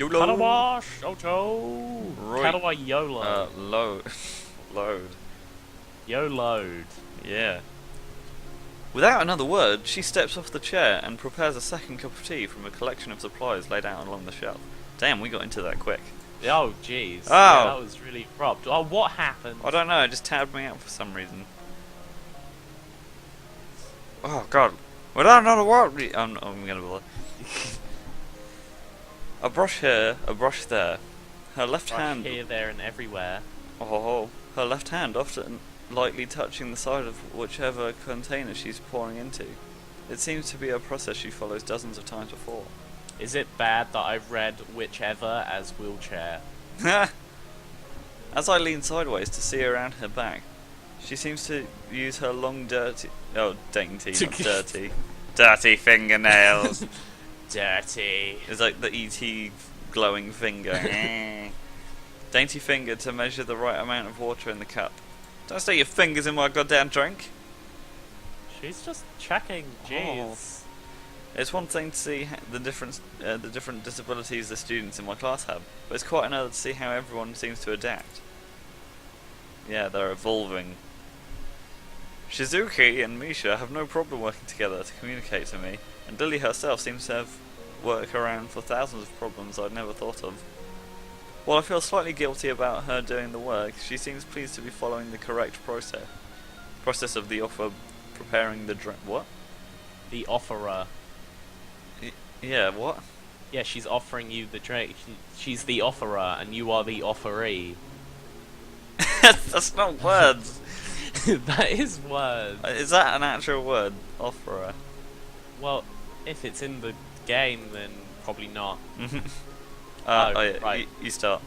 YOLO. Katawa Shoujo. Right. Katawa YOLO. Load. YOLO'd. Yeah. Without another word, she steps off the chair and prepares a second cup of tea from a collection of supplies laid out along the shelf. Damn, we got into that quick. Oh, jeez. Oh. Yeah, that was really abrupt. Oh, what happened? I don't know, it just tabbed me out for some reason. Oh god. Without another word, I'm gonna bother. A brush here, a brush there. Her left Brush hand. here, there, and everywhere. Oh, her left hand often lightly touching the side of whichever container she's pouring into. It seems to be a process she follows dozens of times before. Is it bad that I've read whichever as wheelchair? As I lean sideways to see around her back, she seems to use her long dainty, not dirty fingernails. Dirty. It's like the E.T. glowing finger. Dainty finger to measure the right amount of water in the cup. Don't stick your fingers in my goddamn drink. She's just checking. Jeez. It's one thing to see the different disabilities the students in my class have, but it's quite another to see how everyone seems to adapt. Yeah, they're evolving. Shizuki and Misha have no problem working together to communicate to me, and Lily herself seems to have worked around for thousands of problems I'd never thought of. While I feel slightly guilty about her doing the work, she seems pleased to be following the correct process of the offer, preparing the drink. What? The offerer. Yeah, what? Yeah, she's offering you the drink. She's the offerer, and you are the offeree. That's not words. That is words. Is that an actual word? Offerer. Well, if it's in the game, then probably not. Yeah, right. you start.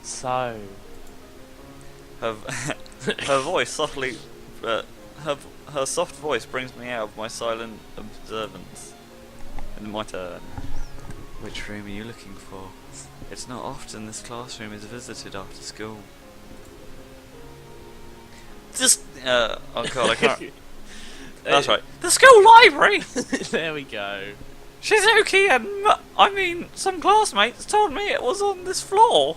So, Her, her voice softly, her soft voice brings me out of my silent observance. And my turn. Which room are you looking for? It's not often this classroom is visited after school. Just, oh god, I can't. That's right. The school library! There we go. Shizuki and some classmates told me it was on this floor.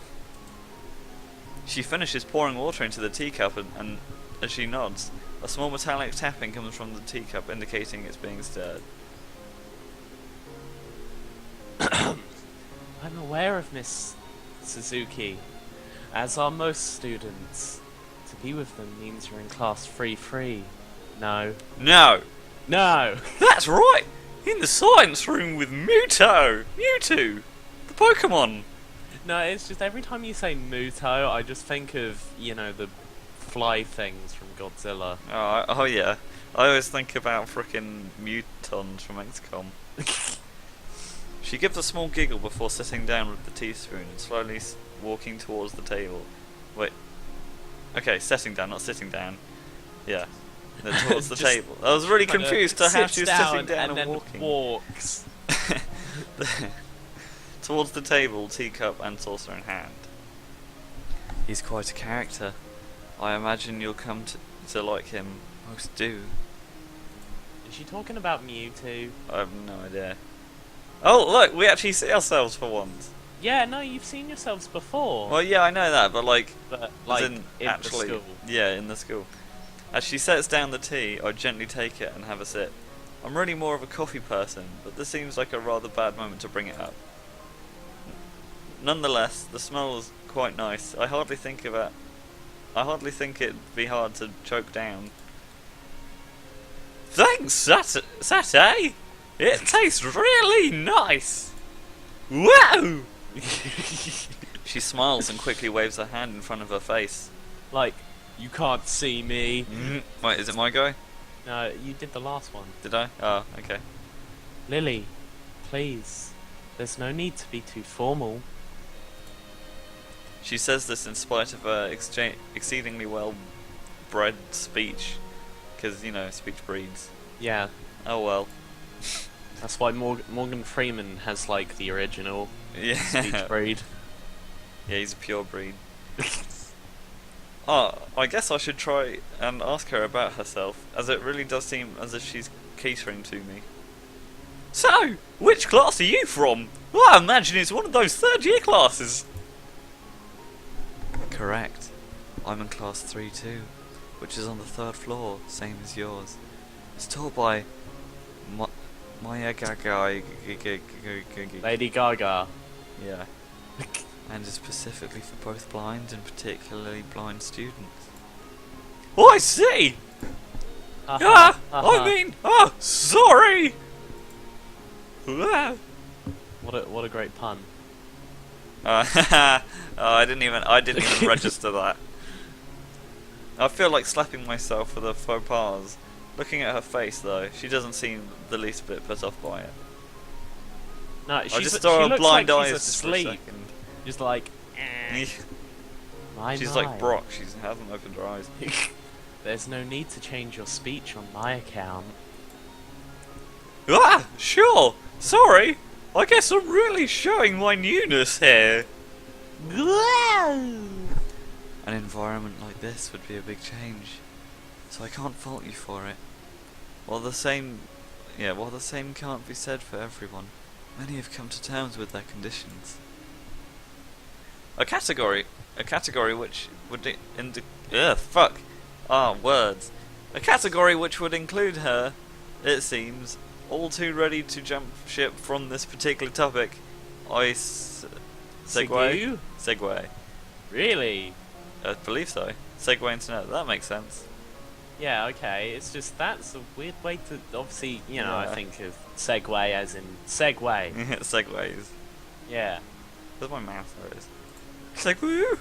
She finishes pouring water into the teacup and as she nods, a small metallic tapping comes from the teacup indicating it's being stirred. I'm aware of Miss Suzuki, as are most students. To be with them means you're in class free. No. No! No! That's right! In the science room with Mewtwo! The Pokemon! No, it's just every time you say Muto, I just think of, the fly things from Godzilla. Oh yeah. I always think about frickin' Mutons from XCOM. She gives a small giggle before sitting down with the teaspoon and slowly walking towards the table. Wait. Okay, sitting down, not sitting down. Yeah. No, towards the table. I was really confused to how she was sitting down and then walking. Walks. Towards the table, teacup and saucer in hand. He's quite a character. I imagine you'll come to like him. Most do. Is she talking about Mewtwo? I have no idea. Oh, look, we actually see ourselves for once. Yeah, no, you've seen yourselves before. Well, yeah, I know that, but like in the school. Yeah, in the school. As she sets down the tea, I gently take it and have a sip. I'm really more of a coffee person, but this seems like a rather bad moment to bring it up. Nonetheless, the smell is quite nice. I hardly think it'd be hard to choke down. Thanks, Satay! It tastes really nice! Whoa! She smiles and quickly waves her hand in front of her face. Like, you can't see me. Wait, is it my go? No, you did the last one. Did I? Oh, okay. Lily, please. There's no need to be too formal. She says this in spite of her exceedingly well-bred speech. Because, speech breeds. Yeah. Oh well. That's why Morgan Freeman has, the original speech breed. Yeah, he's a pure breed. Oh, I guess I should try and ask her about herself, as it really does seem as if she's catering to me. So, which class are you from? Well, I imagine it's one of those third-year classes. Correct. I'm in class 3-2, which is on the third floor, same as yours. It's taught by Maya Gaga. Lady Gaga. Yeah. And is specifically for both blind and particularly blind students. Oh, I see! Sorry! What a great pun. I didn't even register that. I feel like slapping myself for the faux pas. Looking at her face though, she doesn't seem the least bit put off by it. No, I just she saw her looks blind like eyes she's just for a asleep. second. Just like, She's like Brock, she hasn't opened her eyes. There's no need to change your speech on my account. Ah, sure. Sorry. I guess I'm really showing my newness here. An environment like this would be a big change, so I can't fault you for it. While the same can't be said for everyone. Many have come to terms with their conditions. A category which would words. A category which would include her, it seems, all too ready to jump ship from this particular topic. Segue. Really? I believe so. Segue internet. That makes sense. Yeah, okay. It's just that's a weird way to obviously, I Yeah. think of segue as in segue. Segways. Yeah. Where's my mouse? There it is. Segue.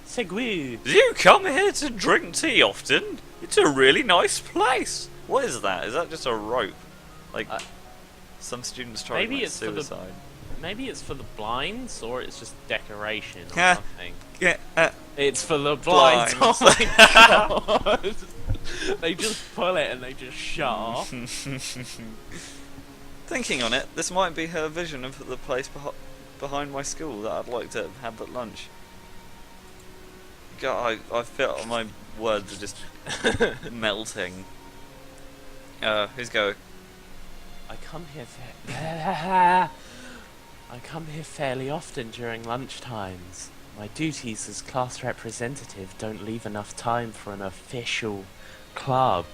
Segue. Do you come here to drink tea often? It's a really nice place. What is that? Is that just a rope? Like some students try to maybe commit it's for the- suicide. Maybe it's for the blinds, or it's just decoration or Yeah. something. Yeah. It's for the blinds. Blinds. Oh my god! They just pull it and they just shut off. Thinking on it, this might be her vision of the place behind my school that I'd like to have at lunch. God, I feel my words are just melting. Who's go? I come here fairly often during lunch times. My duties as class representative don't leave enough time for an official club.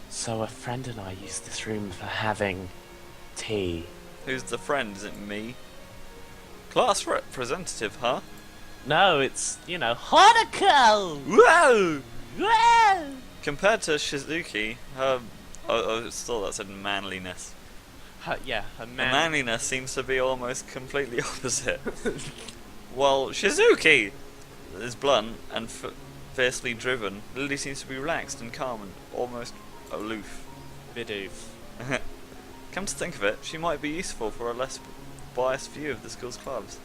So a friend and I use this room for having tea. Who's the friend? Is it me? Class representative, huh? No, it's, Hanako! Whoa! Whoa! Compared to Shizuki, her... I thought that said manliness. Her Her man. manliness seems to be almost completely opposite. While Shizuki is blunt and fiercely driven, Lily seems to be relaxed and calm and almost aloof. Bidoof. Come to think of it, she might be useful for a less biased view of the school's clubs.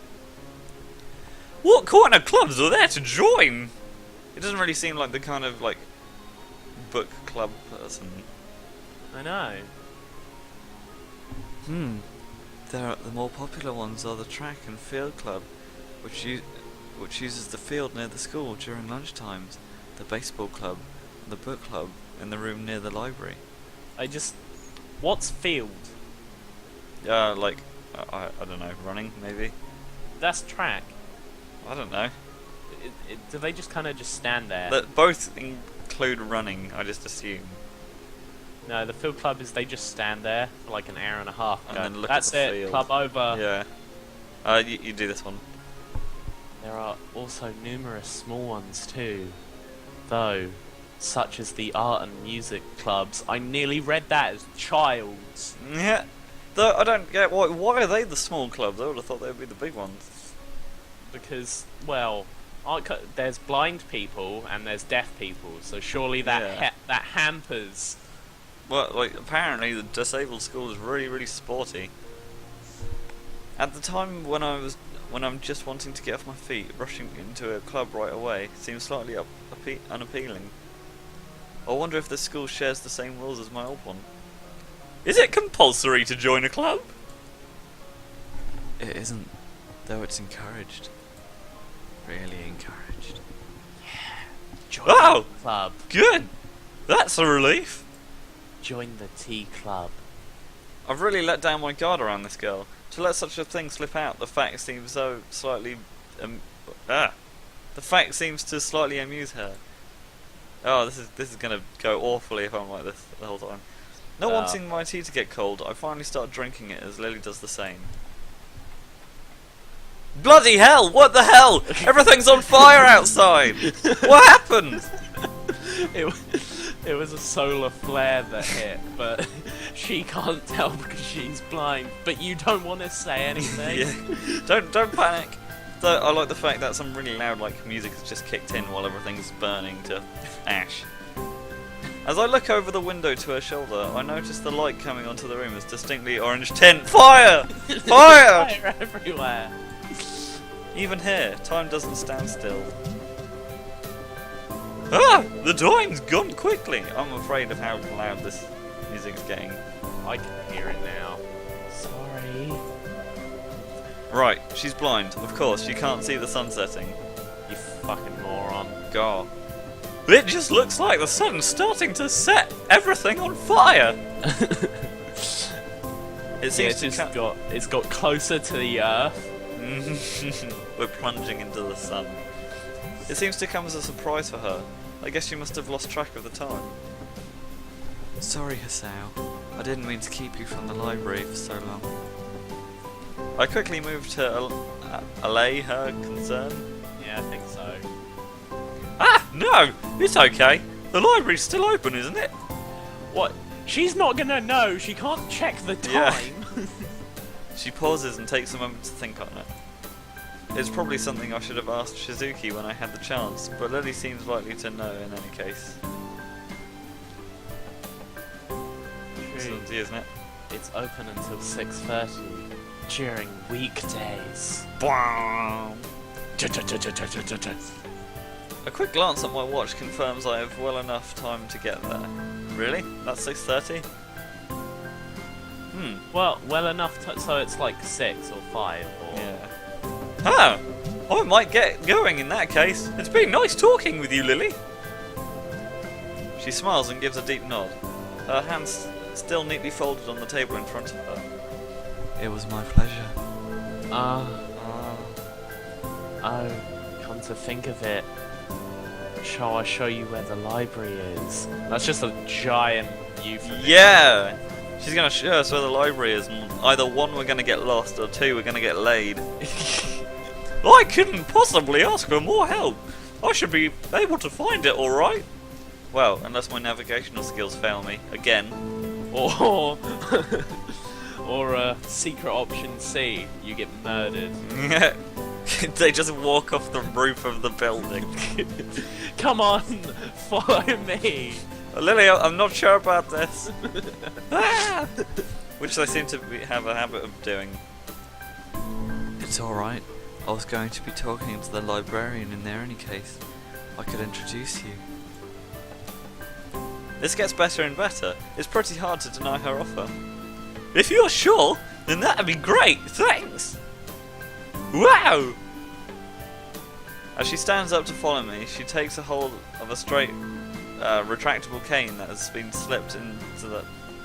What kind of clubs are there to join? It doesn't really seem like the kind of, book club person. I know. The more popular ones are the track and field club, which uses the field near the school during lunch times, the baseball club, and the book club in the room near the library. What's field? I don't know, running maybe? That's track. I don't know. Do they just kind of just stand there? That both include running, I just assume. No, the field club is they just stand there for like an hour and a half. And Go, then look that's at the it, field. club over. Yeah. You do this one. There are also numerous small ones too, though, such as the art and music clubs. I nearly read that as child's. Yeah. Though I don't get why are they the small clubs? I would have thought they would be the big ones. Because, well, there's blind people and there's deaf people, so surely that that hampers. Well, apparently the disabled school is really, really sporty. At the time when I'm just wanting to get off my feet, rushing into a club right away seems slightly unappealing. I wonder if this school shares the same rules as my old one. Is it compulsory to join a club? It isn't, though it's encouraged. Really encouraged. Join Oh! the club. Good! That's a relief! Join the tea club. I've really let down my guard around this girl. To let such a thing slip out, the fact seems so slightly... The fact seems to slightly amuse her. Oh, this is gonna go awfully if I'm like this the whole time. Not wanting my tea to get cold, I finally start drinking it as Lily does the same. Bloody hell! What the hell? Everything's on fire outside! What happened? It was a solar flare that hit, but she can't tell because she's blind. But you don't want to say anything. Yeah. Don't panic. Though I like the fact that some really loud music has just kicked in while everything's burning to ash. As I look over the window to her shoulder, I notice the light coming onto the room is distinctly orange tint. Fire! Fire! Fire everywhere. Even here, time doesn't stand still. Ah! The time's gone quickly! I'm afraid of how loud this music's getting. I can hear it now. Sorry. Right, she's blind. Of course, she can't see the sun setting. You fucking moron. God. It just looks like the sun's starting to set everything on fire! It seems it's got closer to the earth. We're plunging into the sun. It seems to come as a surprise for her. I guess she must have lost track of the time. Sorry, Hasao. I didn't mean to keep you from the library for so long. I quickly moved to allay her concern. Yeah, I think so. Ah, no! It's okay. The library's still open, isn't it? What? She's not gonna know. She can't check the time. Yeah. She pauses and takes a moment to think on it. It's probably something I should have asked Shizuki when I had the chance, but Lily seems likely to know in any case. True. Isn't it? It's open until 6:30 during weekdays. Bam! A quick glance at my watch confirms I have well enough time to get there. Really? That's 6:30? Well enough so it's like 6 or 5 or... Yeah. Ah! I might get going in that case. It's been nice talking with you, Lily. She smiles and gives a deep nod. Her hands still neatly folded on the table in front of her. It was my pleasure. Oh, come to think of it. Shall I show you where the library is? That's just a giant euphemism. Yeah! She's gonna show us where the library is, and either one, we're gonna get lost, or two, we're gonna get laid. I couldn't possibly ask for more help. I should be able to find it, alright? Well, unless my navigational skills fail me. Again. Or secret option C, you get murdered. They just walk off the roof of the building. Come on, follow me. Lily, I'm not sure about this. Which they seem to have a habit of doing. It's alright. I was going to be talking to the librarian in there any case. I could introduce you. This gets better and better. It's pretty hard to deny her offer. If you're sure, then that'd be great. Thanks. Wow! As she stands up to follow me, she takes a hold of a straight, retractable cane that has been slipped into the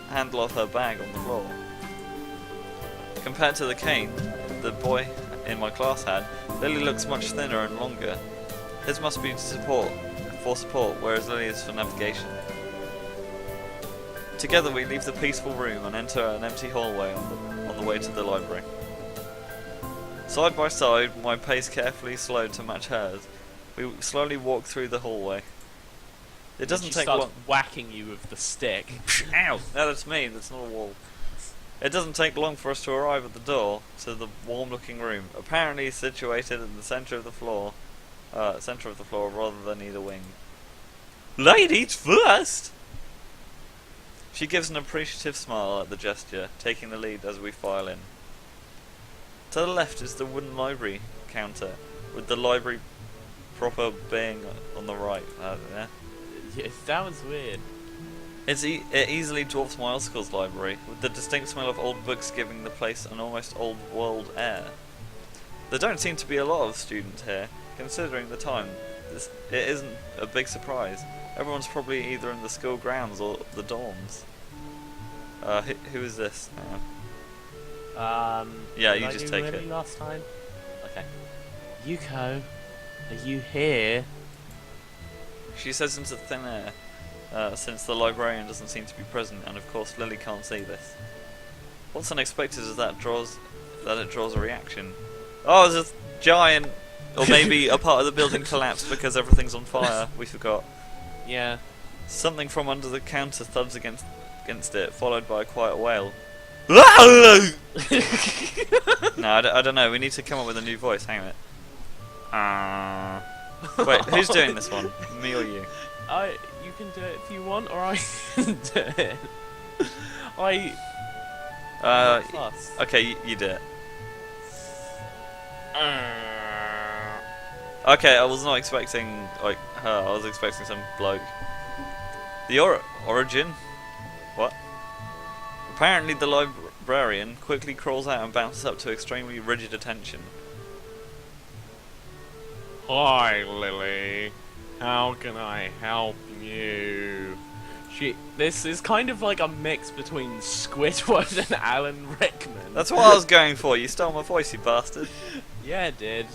handle of her bag on the floor. Compared to the cane the boy in my class had, Lily looks much thinner and longer. His must be for support, whereas Lily is for navigation. Together we leave the peaceful room and enter an empty hallway on the way to the library. Side by side, my pace carefully slowed to match hers. We slowly walk through the hallway. It doesn't take long. Whacking you with the stick. Ow! No, that's me. That's not a wall. It doesn't take long for us to arrive at the door to the warm-looking room, apparently situated in the centre of the floor. Rather than either wing. Ladies first. She gives an appreciative smile at the gesture, taking the lead as we file in. To the left is the wooden library counter, with the library proper being on the right. Yeah. Yeah, that was weird. It easily dwarfs my old school's library, with the distinct smell of old books giving the place an almost old world air. There don't seem to be a lot of students here, considering the time. It isn't a big surprise. Everyone's probably either in the school grounds or the dorms. Who is this now? Yeah, did you I just do take Lily it. last time? Okay. Yuko, are you here? She says into thin air, since the librarian doesn't seem to be present, and of course Lily can't see this. What's unexpected is that it draws a reaction. Oh, there's a giant, or maybe a part of the building collapsed because everything's on fire. We forgot. Yeah. Something from under the counter thuds against it, followed by a quiet wail. No, I don't know. We need to come up with a new voice. Hang on. Wait, who's doing this one? Me or you? You can do it if you want, or I can do it. Plus. Okay, you do it. Okay, I was not expecting like her. I was expecting some bloke. The origin? What? Apparently, the librarian quickly crawls out and bounces up to extremely rigid attention. Hi, Lily. How can I help you? This is kind of like a mix between Squidward and Alan Rickman. That's what I was going for. You stole my voice, you bastard. Yeah, it did.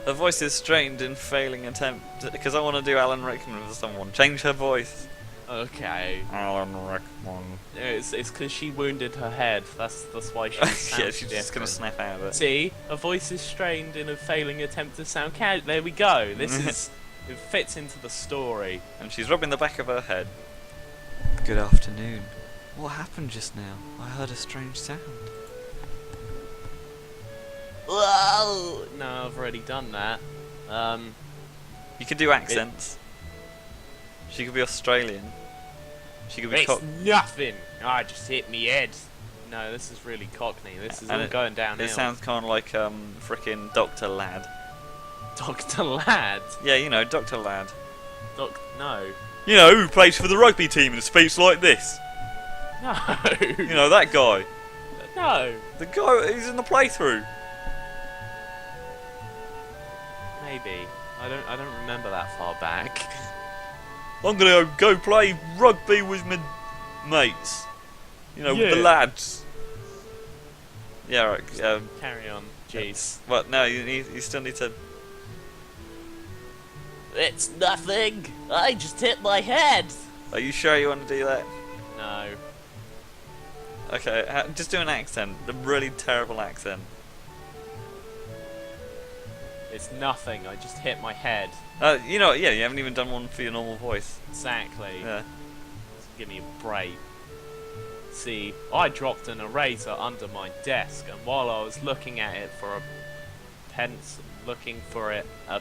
Her voice is strained in failing attempt because I want to do Alan Rickman for someone. Change her voice. Okay. Alan Rickman. It's because she wounded her head. That's why she's Yeah, she's just gonna snap out of it. See, her voice is strained in a failing attempt to sound casual. There we go. This is it fits into the story. And she's rubbing the back of her head. Good afternoon. What happened just now? I heard a strange sound. Whoa! No, I've already done that. You could do accents. She could be Australian. She could be It's nothing. I just hit me head. No, this is really Cockney. This is all going downhill. It sounds kind of like frickin' Dr. Ladd. Dr. Ladd. Yeah, you know, Dr. Ladd. No. You know, who plays for the rugby team and speaks like this? No. You know, that guy. No. The guy who's in the playthrough. Maybe. I don't remember that far back. I'm gonna go play rugby with my mates. You know, with the lads. Yeah, right. Carry on. Jeez. Well, no, you still need to. It's nothing. I just hit my head. Are you sure you want to do that? No. Okay, just do an accent. A really terrible accent. It's nothing. I just hit my head. You know, yeah, you haven't even done one for your normal voice. Exactly. Yeah. Just give me a break. See, I dropped an eraser under my desk, and while I was looking at it for a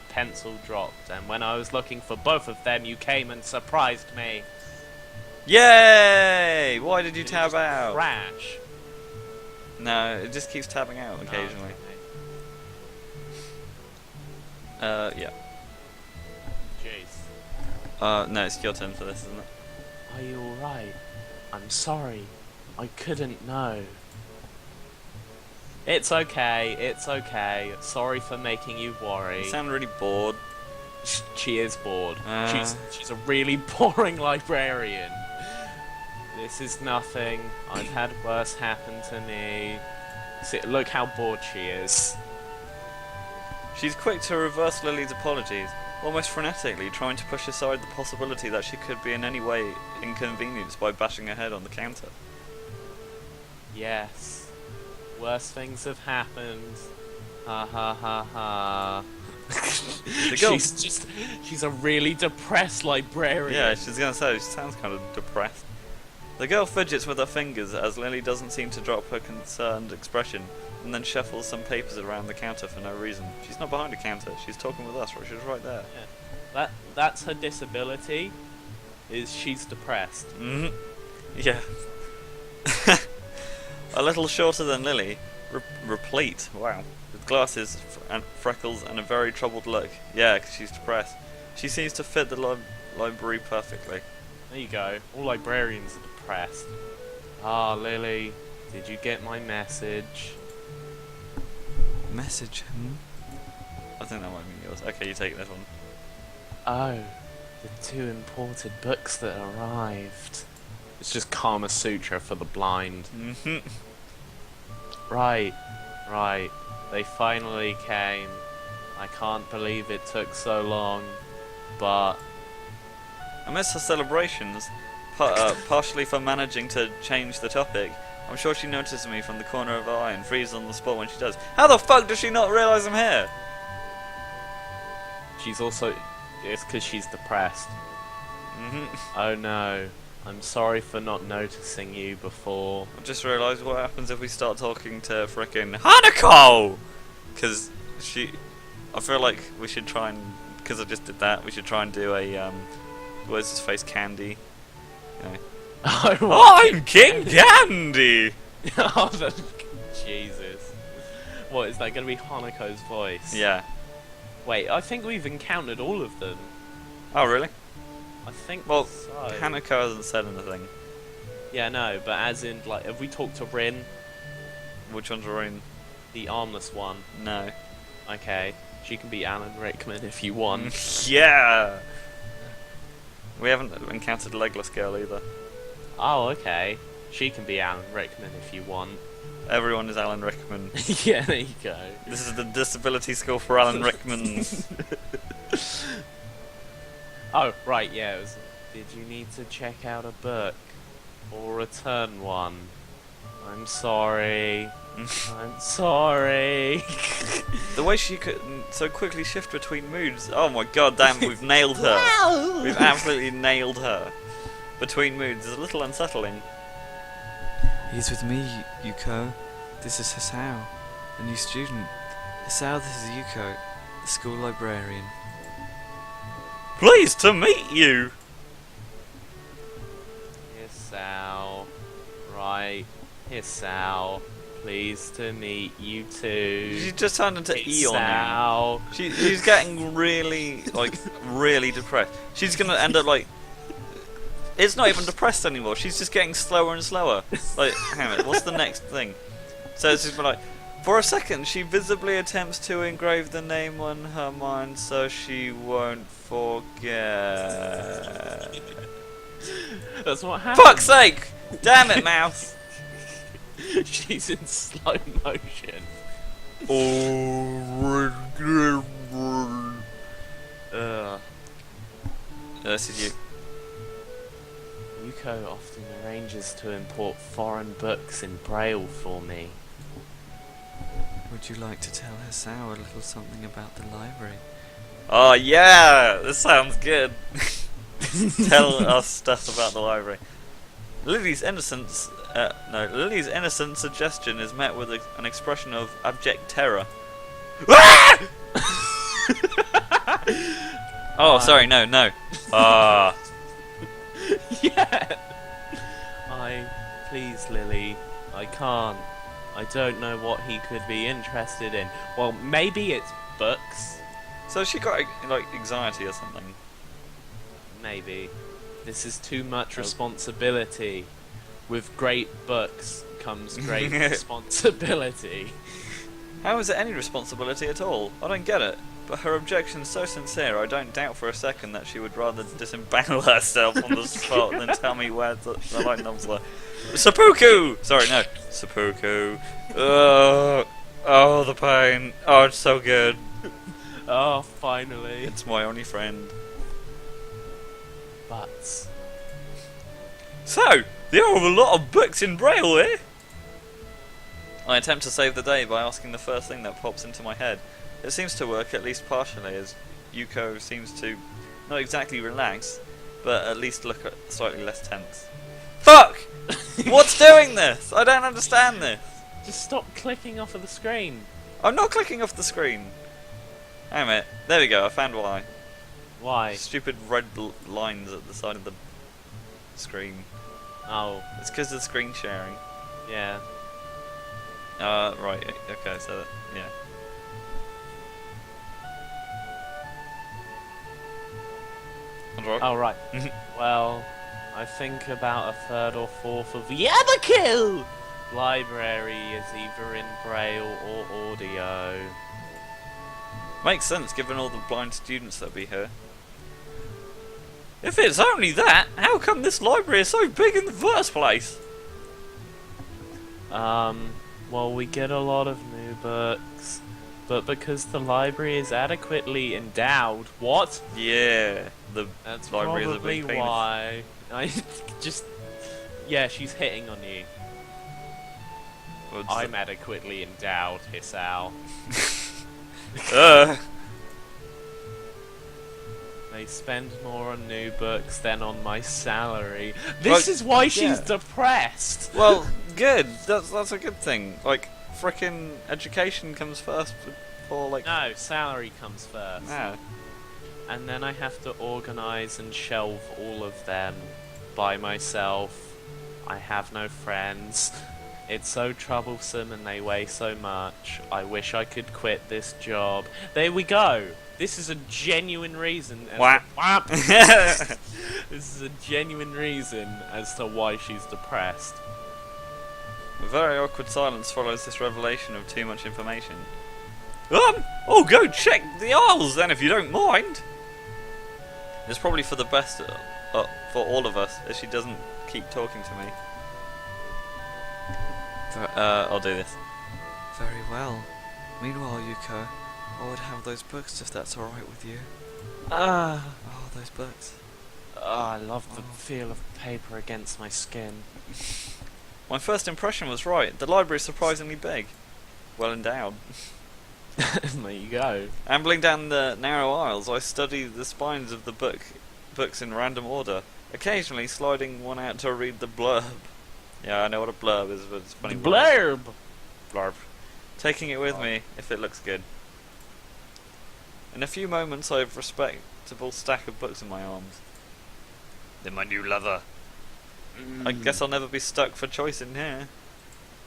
pencil dropped, and when I was looking for both of them, you came and surprised me. Yay! Why did you tab out? Crash. No, it just keeps tabbing out occasionally. Yeah. Jeez. No, it's your turn for this, isn't it? Are you alright? I'm sorry. I couldn't know. It's okay, it's okay. Sorry for making you worry. You sound really bored. She is bored. She's a really boring librarian. This is nothing. I've had worse happen to me. See, look how bored she is. She's quick to reverse Lily's apologies, almost frenetically trying to push aside the possibility that she could be in any way inconvenienced by bashing her head on the counter. Yes. Worse things have happened. Ha ha ha ha. She's a really depressed librarian. Yeah, she's gonna say, she sounds kind of depressed. The girl fidgets with her fingers as Lily doesn't seem to drop her concerned expression, and then shuffles some papers around the counter for no reason. She's not behind a counter, she's talking with us, right? She's right there. Yeah. That's her disability, is she's depressed. Mm-hmm. Yeah. A little shorter than Lily, replete, wow, with glasses and freckles and a very troubled look. Yeah, 'cause she's depressed. She seems to fit the library perfectly. There you go. All librarians are depressed. Ah, Lily, did you get my message? Message? I think that might be yours. Okay, you take this one. Oh, the 2 imported books that arrived. It's just Kama Sutra for the blind. Mhm. Right, right. They finally came. I can't believe it took so long, but Amidst her celebrations, partially for managing to change the topic, I'm sure she notices me from the corner of her eye and freezes on the spot when she does. How the fuck does she not realise I'm here? she's also... It's because she's depressed. Mhm. Oh no. I'm sorry for not noticing you before. I just realised what happens if we start talking to frickin' Hanako! Because I feel like we should try and... Because I just did that, we should try and do a, where's his face, Candy? You know. I'm King Candy! Oh, Jesus. What, is that going to be Hanako's voice? Yeah. Wait, I think we've encountered all of them. Oh, really? I think Well, so. Hanako hasn't said anything. Yeah, no, but as in, like, have we talked to Rin, Which one's Rain? the armless one? No. Okay, she can be Alan Rickman if you want. Yeah! We haven't encountered Legless Girl either. Oh, okay. She can be Alan Rickman if you want. Everyone is Alan Rickman. Yeah, there you go. This is the disability school for Alan Rickmans. Oh, right, yeah, it was... Did you need to check out a book? Or return one? I'm sorry. I'm sorry. The way she could so quickly shift between moods. Oh my god damn, we've nailed her. We've absolutely nailed her. Between moods is a little unsettling. He's with me, Yuko. This is Hisao, a new student. Hisao, this is Yuko, the school librarian. Pleased to meet you! Hisao. Right. Hisao. Pleased to meet you too. She just turned into Eon now. Hisao. She's getting really, like, really depressed. She's gonna end up like... It's not even depressed anymore, she's just getting slower and slower. Like, hang on a minute, what's the next thing? So it's just been like... For a second, she visibly attempts to engrave the name on her mind so she won't forget. That's what happened. Fuck's sake! Damn it, mouse! She's in slow motion. This is you. Yuko often arranges to import foreign books in Braille for me. Would you like to tell Hisao a little something about the library? Oh yeah! This sounds good. Tell us stuff about the library. Lily's innocent suggestion is met with an expression of abject terror. Oh, sorry, no. Ah. Yeah! Please, Lily, I can't. I don't know what he could be interested in. Well, maybe it's books. So she got like anxiety or something. Maybe. This is too much responsibility. With great books comes great responsibility. How is it any responsibility at all? I don't get it. But her objection's so sincere, I don't doubt for a second that she would rather disembowel herself on the spot than tell me where the light knobs were. Seppuku! Sorry, no. Seppuku. Oh, the pain. Oh, it's so good. Oh, finally. It's my only friend. But... So, there are a lot of books in Braille here. I attempt to save the day by asking the first thing that pops into my head. It seems to work, at least partially, as Yuko seems to not exactly relax, but at least look slightly less tense. Fuck! What's doing this? I don't understand this. Just stop clicking off of the screen. I'm not clicking off the screen. Hang on a minute. There we go, I found why. Why? Stupid red lines at the side of the screen. Oh, It's because of screen sharing. yeah. Right, okay, so, yeah. Oh, right. Well, I think about a third or fourth of the other kill! Library is either in Braille or audio. Makes sense given all the blind students that be here. If it's only that, how come this library is so big in the first place? Well, we get a lot of new books, but because the library is adequately endowed, what? Yeah, the That's library is a probably big penis. why. I just, yeah, she's hitting on you. What's I'm adequately endowed, Hisao. They spend more on new books than on my salary. This Well, is why she's yeah. depressed. Well, good. That's a good thing. Like, frickin' education comes first before, like... No, salary comes first. Yeah. And then I have to organize and shelve all of them by myself. I have no friends. It's so troublesome and they weigh so much. I wish I could quit this job. There we go. This is a genuine reason. Wah. This is a genuine reason as to why she's depressed. A very awkward silence follows this revelation of too much information. Oh, go check the aisles then if you don't mind. It's probably for the best for all of us if she doesn't keep talking to me. I'll do this. Very well. Meanwhile, Yuko, I would have those books if that's alright with you. Ah, Oh, those books. I love the feel of paper against my skin. My first impression was right. The library is surprisingly big. Well endowed. There you go. Ambling down the narrow aisles, I study the spines of the books in random order, occasionally sliding one out to read the blurb. Yeah, I know what a blurb is, but it's funny. Blurb! Blurb. Taking it with me if it looks good. In a few moments, I have a respectable stack of books in my arms. They're my new lover. I guess I'll never be stuck for choice in here.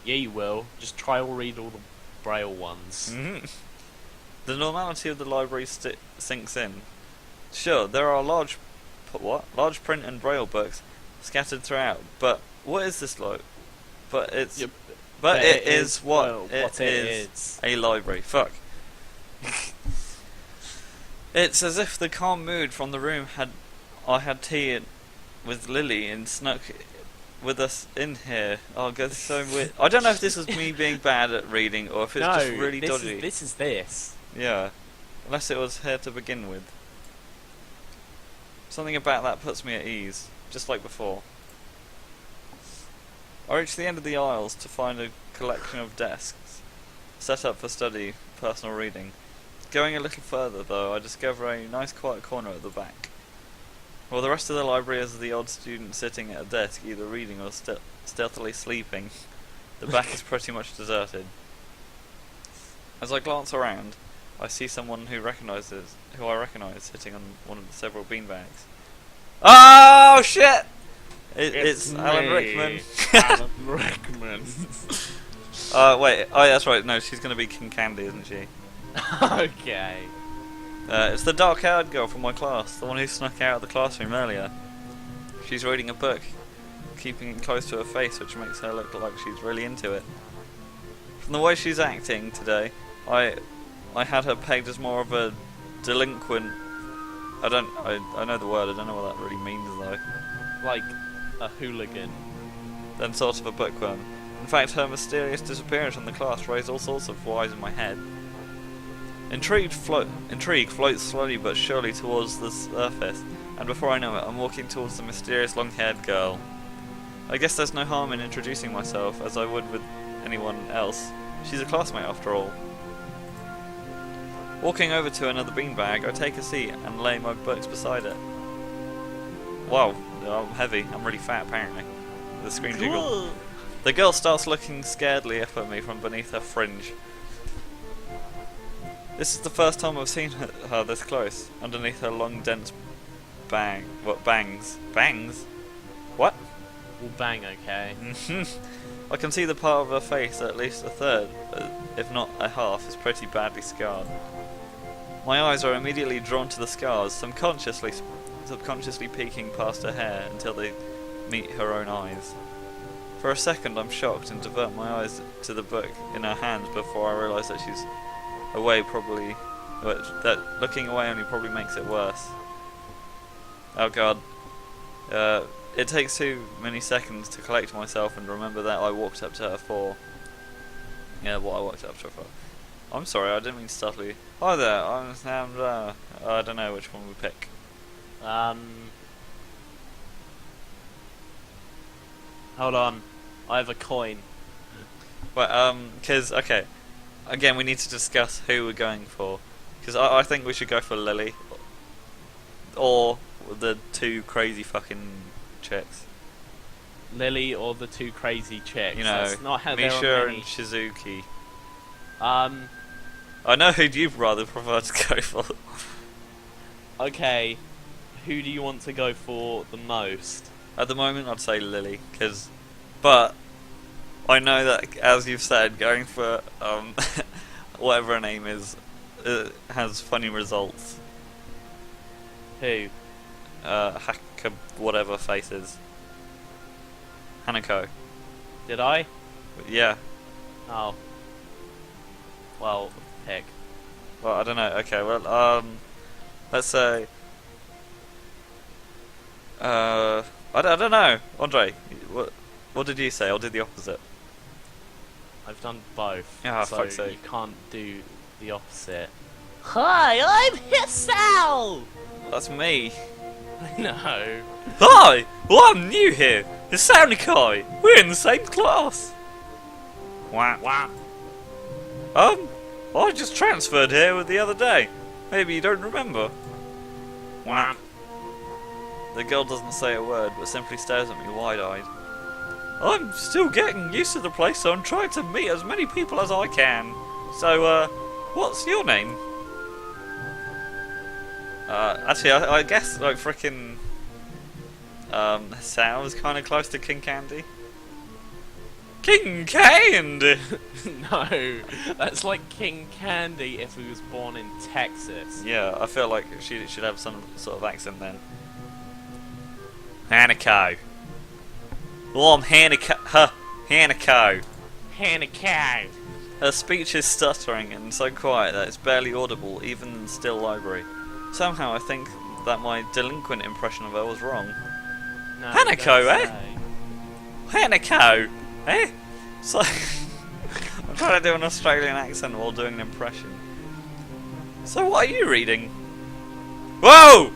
Yeah, you will. Just try or read all the Braille ones. The normality of the library sinks in. Sure, there are large print and braille books scattered throughout, but what is this like? But it's Yep. but it is what well, it what it is. is. A library. Fuck. It's as if the calm mood from the room I had tea with Lily and snuck with us in here. Oh god, this is so weird. I don't know if this was me being bad at reading or if it's No, just really this dodgy. this is this. Yeah. Unless it was here to begin with. Something about that puts me at ease, just like before. I reach the end of the aisles to find a collection of desks set up for study, personal reading. Going a little further though, I discover a nice quiet corner at the back. While the rest of the library is the odd student sitting at a desk either reading or stealthily sleeping, the back is pretty much deserted. As I glance around, I see someone who I recognise sitting on one of the several beanbags. Oh shit! It's Alan Rickman. Alan Rickman. Wait, oh yeah, that's right, no, she's gonna be King Candy, isn't she? Okay. It's the dark-haired girl from my class, the one who snuck out of the classroom earlier. She's reading a book, keeping it close to her face, which makes her look like she's really into it. From the way she's acting today, I had her pegged as more of a delinquent. I know the word. I don't know what that really means though. Like a hooligan. Than sort of a bookworm. In fact, her mysterious disappearance from the class raised all sorts of whys in my head. Intrigue floats slowly but surely towards the surface, and before I know it, I'm walking towards the mysterious long-haired girl. I guess there's no harm in introducing myself, as I would with anyone else. She's a classmate after all. Walking over to another beanbag, I take a seat and lay my books beside it. Wow, I'm heavy. I'm really fat apparently. The screen jiggle. The girl starts looking scaredly up at me from beneath her fringe. This is the first time I've seen her this close, underneath her long, dense bangs. Bangs? What? We'll bang, okay. I can see the part of her face, at least a third, if not a half, is pretty badly scarred. My eyes are immediately drawn to the scars, subconsciously peeking past her hair until they meet her own eyes. For a second I'm shocked and divert my eyes to the book in her hands before I realise that she's away that looking away only probably makes it worse. Oh god. It takes too many seconds to collect myself and remember that I walked up to her for. Yeah, what I walked up to her for. I'm sorry, I didn't mean to startle you. Hi there, I'm Sam. I don't know which one we pick. Hold on. I have a coin. But, okay. Again, we need to discuss who we're going for. Because I think we should go for Lily. Or the two crazy fucking chicks. Lily or the two crazy chicks. You know, That's not how there Misha are many. and Shizuki. Um, I know who you'd rather prefer to go for. okay. Who do you want to go for the most? At the moment, I'd say Lily, but I know that, as you've said, going for whatever her name is has funny results. Who? Haka whatever faces. Hanako. Did I? Yeah. Oh. Well, pick. Well, I don't know. Okay. Well, let's say. I don't know, Andre. What did you say? I did the opposite. I've done both. Ah, so fuck's sake. you can't do the opposite. Hi, I'm Hisao! That's me. I know. Hi! Well, I'm new here. It's Nikai. We're in the same class. Wah. Wow. I just transferred here the other day. Maybe you don't remember. Wah. The girl doesn't say a word, but simply stares at me wide-eyed. I'm still getting used to the place, so I'm trying to meet as many people as I can. So, what's your name? Actually, I guess, like, frickin' sounds kind of close to King Candy. King Candy! No, that's like King Candy if he was born in Texas. Yeah, I feel like she should have some sort of accent then. Hanako. Well, I'm Hanako. Hanako. Her speech is stuttering and so quiet that it's barely audible, even in the still library. Somehow I think that my delinquent impression of her was wrong. No, Hanako, don't eh? say. Hanako, eh? So I'm trying to do an Australian accent while doing an impression. So what are you reading? Whoa!